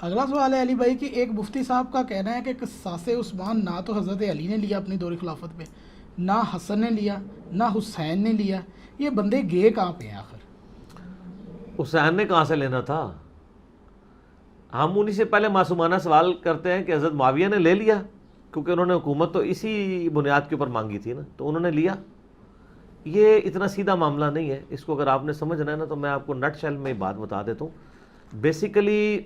اگلا سوال ہے علی بھائی کہ ایک مفتی صاحب کا کہنا ہے کہ قصاص عثمان نہ تو حضرت علی نے لیا اپنی دور خلافت پہ، نہ حسن نے لیا، نہ حسین نے لیا، یہ بندے گئے کہاں پہ ہیں آخر؟ حسین نے کہاں سے لینا تھا؟ ہم انہی سے پہلے معصومانہ سوال کرتے ہیں کہ حضرت معاویہ نے لے لیا، کیونکہ انہوں نے حکومت تو اسی بنیاد کے اوپر مانگی تھی نا، تو انہوں نے لیا۔ یہ اتنا سیدھا معاملہ نہیں ہے، اس کو اگر آپ نے سمجھنا ہے نا تو میں آپ کو نٹ شیل میں بات بتا دیتا ہوں۔ بیسیکلی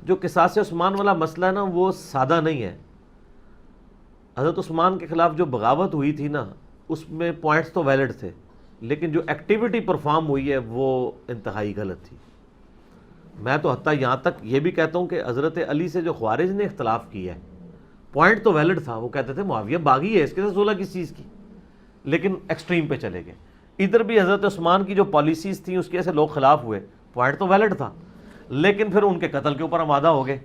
جو قصاص عثمان والا مسئلہ ہے نا وہ سادہ نہیں ہے۔ حضرت عثمان کے خلاف جو بغاوت ہوئی تھی نا اس میں پوائنٹس تو ویلڈ تھے، لیکن جو ایکٹیویٹی پرفارم ہوئی ہے وہ انتہائی غلط تھی۔ میں تو حتیٰ یہاں تک یہ بھی کہتا ہوں کہ حضرت علی سے جو خوارج نے اختلاف کیا ہے، پوائنٹ تو ویلڈ تھا، وہ کہتے تھے معاویہ باغی ہے، اس کے ساتھ صلح کس چیز کی، لیکن ایکسٹریم پہ چلے گئے۔ ادھر بھی حضرت عثمان کی جو پالیسیز تھیں اس کے سے لوگ خلاف ہوئے، پوائنٹ تو ویلڈ تھا، لیکن پھر ان کے قتل کے اوپر آمادہ ہو گئے،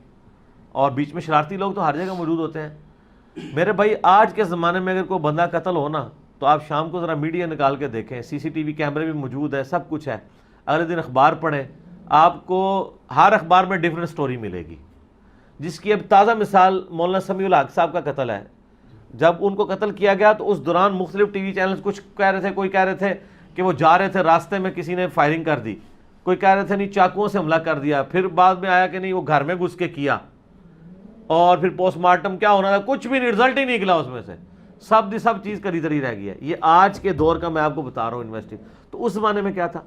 اور بیچ میں شرارتی لوگ تو ہر جگہ موجود ہوتے ہیں۔ میرے بھائی آج کے زمانے میں اگر کوئی بندہ قتل ہو نا تو آپ شام کو ذرا میڈیا نکال کے دیکھیں، سی سی ٹی وی کیمرے بھی موجود ہے، سب کچھ ہے، اگلے دن اخبار پڑھیں، آپ کو ہر اخبار میں ڈیفرنٹ سٹوری ملے گی۔ جس کی اب تازہ مثال مولانا سمیع الحق صاحب کا قتل ہے۔ جب ان کو قتل کیا گیا تو اس دوران مختلف ٹی وی چینلز کچھ کہہ رہے تھے، کوئی کہہ رہے تھے کہ وہ جا رہے تھے راستے میں کسی نے فائرنگ کر دی، کوئی کہہ رہے تھے نہیں چاقوؤں سے حملہ کر دیا، پھر بعد میں آیا کہ نہیں وہ گھر میں گھس کے کیا، اور پھر پوسٹ مارٹم کیا ہونا تھا، کچھ بھی رزلٹ ہی نہیں نکلا اس میں سے، سب چیز کری دری رہ گئی ہے۔ یہ آج کے دور کا میں آپ کو بتا رہا ہوں انویسٹنگ، تو اس زمانے میں کیا تھا۔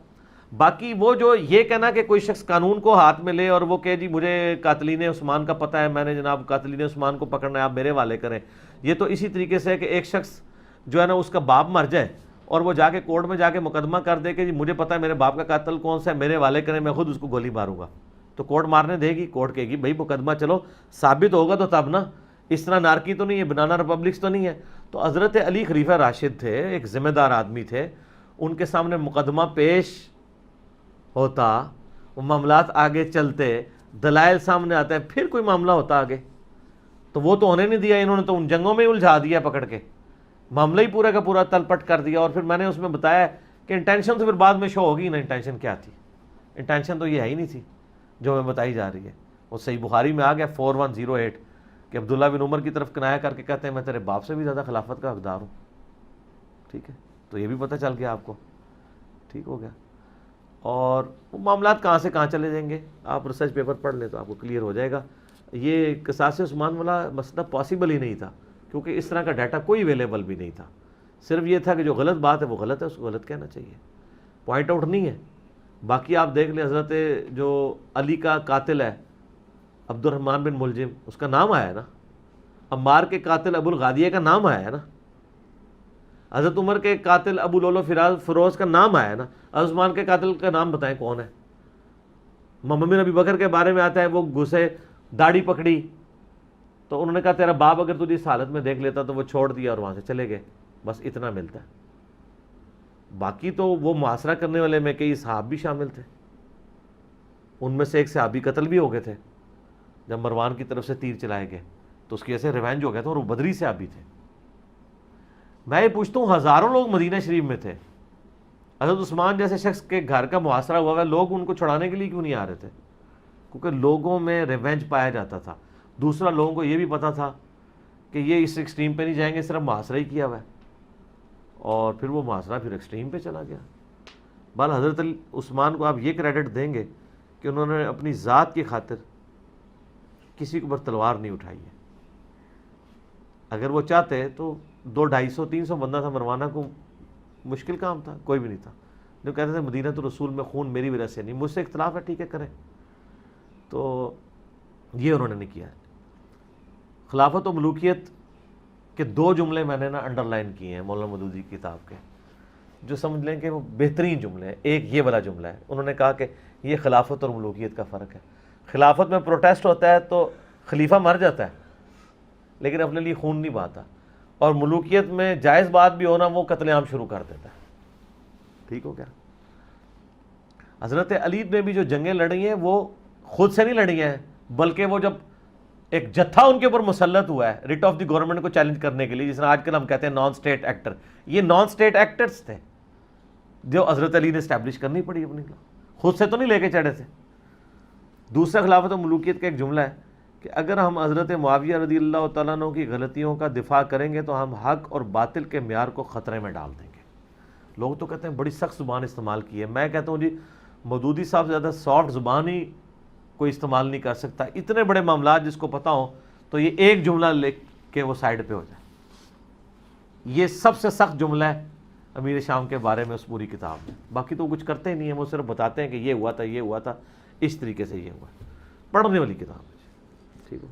باقی وہ جو یہ کہنا کہ کوئی شخص قانون کو ہاتھ میں لے اور وہ کہ جی مجھے قاتلین عثمان کا پتہ ہے، میں نے جناب قاتلین عثمان کو پکڑنا ہے، آپ میرے حوالے کریں، یہ تو اسی طریقے سے ہے کہ ایک شخص جو ہے نا اس کا باپ مر جائے اور وہ جا کے کورٹ میں جا کے مقدمہ کر دے کہ جی مجھے پتہ ہے میرے باپ کا قاتل کون سا ہے، میرے حوالے کریں، میں خود اس کو گولی ماروں گا، تو کورٹ مارنے دے گی؟ کورٹ کہے گی بھائی مقدمہ چلو ثابت ہوگا تو تب نا، اس طرح نارکی تو نہیں ہے، بنانا ریپبلکس تو نہیں ہے۔ تو حضرت علی خلیفہ راشد تھے، ایک ذمہ دار آدمی تھے، ان کے سامنے مقدمہ پیش ہوتا، وہ معاملات آگے چلتے، دلائل سامنے آتے ہیں، پھر کوئی معاملہ ہوتا آگے، تو وہ تو ہونے نہیں دیا، انہوں نے تو ان جنگوں میں الجھا دیا پکڑ کے، معاملہ ہی پورا کا پورا تلپٹ کر دیا۔ اور پھر میں نے اس میں بتایا کہ انٹینشن تو پھر بعد میں شو ہوگی نا، انٹینشن کیا تھی، انٹینشن تو یہ ہے ہی نہیں تھی جو میں بتائی جا رہی ہے۔ وہ صحیح بخاری میں آ گیا 4108 کہ عبداللہ بن عمر کی طرف کنایا کر کے کہتے ہیں میں تیرے باپ سے بھی زیادہ خلافت کا حقدار ہوں، ٹھیک ہے، تو یہ بھی پتہ چل گیا آپ کو، ٹھیک ہو گیا۔ اور وہ معاملات کہاں سے کہاں چلے جائیں گے، آپ ریسرچ پیپر پڑھ لیں تو آپ کو کلیئر ہو جائے گا۔ یہ قصاص عثمان والا مسئلہ پاسبل ہی نہیں تھا، کیونکہ اس طرح کا ڈیٹا کوئی اویلیبل بھی نہیں تھا، صرف یہ تھا کہ جو غلط بات ہے وہ غلط ہے، اس کو غلط کہنا چاہیے، پوائنٹ آؤٹ نہیں ہے۔ باقی آپ دیکھ لیں حضرت جو علی کا قاتل ہے عبد الرحمن بن ملجم، اس کا نام آیا ہے نا، عمار کے قاتل ابو الغادیہ کا نام آیا ہے نا، حضرت عمر کے قاتل ابو لولو فروز کا نام آیا ہے نا، حضرت عثمان کے قاتل کا نام بتائیں کون ہے؟ محمد بن ابی بکر کے بارے میں آتا ہے وہ گھسے، داڑھی پکڑی، تو انہوں نے کہا تیرا باپ اگر تجھے اس حالت میں دیکھ لیتا تو وہ چھوڑ دیا اور وہاں سے چلے گئے، بس اتنا ملتا ہے۔ باقی تو وہ محاصرہ کرنے والے میں کئی صحابہ بھی شامل تھے، ان میں سے ایک صحابی قتل بھی ہو گئے تھے جب مروان کی طرف سے تیر چلائے گئے، تو اس کی وجہ سے ریونج ہو گیا تھا، اور وہ بدری صحابی تھے۔ میں یہ پوچھتا ہوں ہزاروں لوگ مدینہ شریف میں تھے، حضرت عثمان جیسے شخص کے گھر کا محاصرہ ہوا ہے، لوگ ان کو چھڑانے کے لیے کیوں نہیں آ رہے تھے؟ کیونکہ لوگوں میں ریونج پایا جاتا تھا۔ دوسرا لوگوں کو یہ بھی پتا تھا کہ یہ اس ایکسٹریم پہ نہیں جائیں گے، صرف محاصرہ ہی کیا ہوا ہے، اور پھر وہ محاصرہ پھر ایکسٹریم پہ چلا گیا۔ بہرحال حضرت عثمان کو آپ یہ کریڈٹ دیں گے کہ انہوں نے اپنی ذات کی خاطر کسی کے اوپر تلوار نہیں اٹھائی ہے۔ اگر وہ چاہتے تو 200-250-300 بندہ تھا مروانا کو مشکل کام تھا، کوئی بھی نہیں تھا، جو کہتے تھے مدینہ تو رسول میں خون میری وجہ سے نہیں، مجھ سے اختلاف ہے، ٹھیک ہے کریں، تو یہ انہوں نے نہیں کیا۔ خلافت و ملوکیت کے 2 جملے میں نے نا انڈر لائن کیے ہیں مولانا مودودی کی کتاب کے، جو سمجھ لیں کہ وہ بہترین جملے ہیں۔ ایک یہ والا جملہ ہے، انہوں نے کہا کہ یہ خلافت اور ملوکیت کا فرق ہے۔ خلافت میں پروٹیسٹ ہوتا ہے تو خلیفہ مر جاتا ہے لیکن اپنے لیے خون نہیں بہاتا، اور ملوکیت میں جائز بات بھی ہونا وہ قتل عام شروع کر دیتا ہے، ٹھیک ہو گیا۔ حضرت علی نے بھی جو جنگیں لڑی ہیں وہ خود سے نہیں لڑی ہیں، بلکہ وہ جب ایک جتھا ان کے اوپر مسلط ہوا ہے ریٹ آف دی گورنمنٹ کو چیلنج کرنے کے لیے، جس طرح آج کل ہم کہتے ہیں نان اسٹیٹ ایکٹر، یہ نان اسٹیٹ ایکٹرز تھے جو حضرت علی نے اسٹیبلش کرنی پڑی اپنی، خود سے تو نہیں لے کے چڑھے تھے. دوسرا خلافت و ملوکیت کا ایک جملہ ہے کہ اگر ہم حضرت معاویہ رضی اللہ تعالیٰ عنہ کی غلطیوں کا دفاع کریں گے تو ہم حق اور باطل کے معیار کو خطرے میں ڈال دیں گے. لوگ تو کہتے ہیں بڑی سخت زبان استعمال کی ہے. میں کہتا ہوں جی مودودی صاحب سے زیادہ سافٹ زبان ہی کوئی استعمال نہیں کر سکتا. اتنے بڑے معاملات جس کو پتہ ہو تو یہ ایک جملہ لکھ کے وہ سائڈ پہ ہو جائے. یہ سب سے سخت جملہ ہے امیر شام کے بارے میں اس پوری کتاب میں. باقی تو کچھ کرتے ہی نہیں ہیں, وہ صرف بتاتے ہیں کہ یہ ہوا تھا, یہ ہوا تھا, اس طریقے سے یہ ہوا. پڑھنے والی کتاب ہے. ٹھیک ہے.